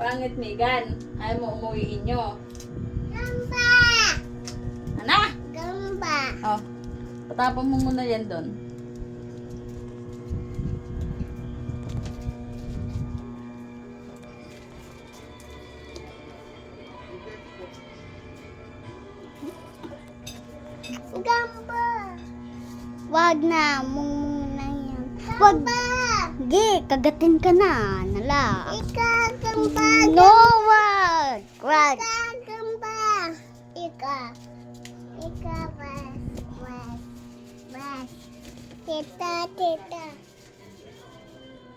Pangit, Megan. Ayaw mo umuwiin nyo. Gamba! Ana? Gamba! Oh. Patapon mo muna yan doon. Gamba! Wag na, muna yan. Gamba! Gi, kagatin ka na, nala. Ika, gamba! No, wag! Wag! Ika, gamba! Ika. Ika, was. Tita, tita.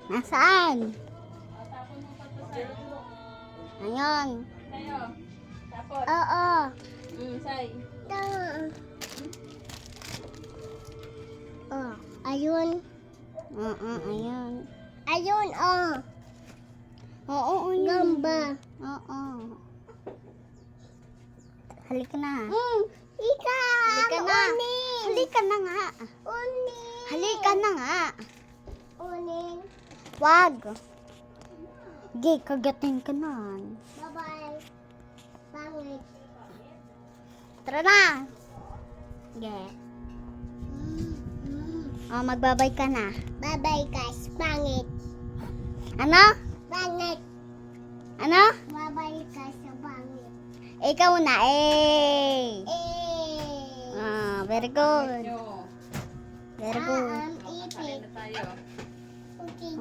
Nasaan? Patapon mo pa to sa Ayun. Tayo. Tapos. Oo. Say. Ito. Oh, ayun. Ayun. Ayun, oh. Oo, ayun. Gamba. Oo. Halika na. Ika! Halika na. Halika na nga. Uning. Halika na nga. Uning. Wag. Gi, kagatin ka na. Bye-bye. Pangit. Tara na. Ge. Oh, magbabay ka na. Bye-bye guys. Pangit. Ano? Pangit. Ano? Bye-bye guys. Pangit. Ikaw na. Very good. Nyo. Very good. Kain na tayo. Okay,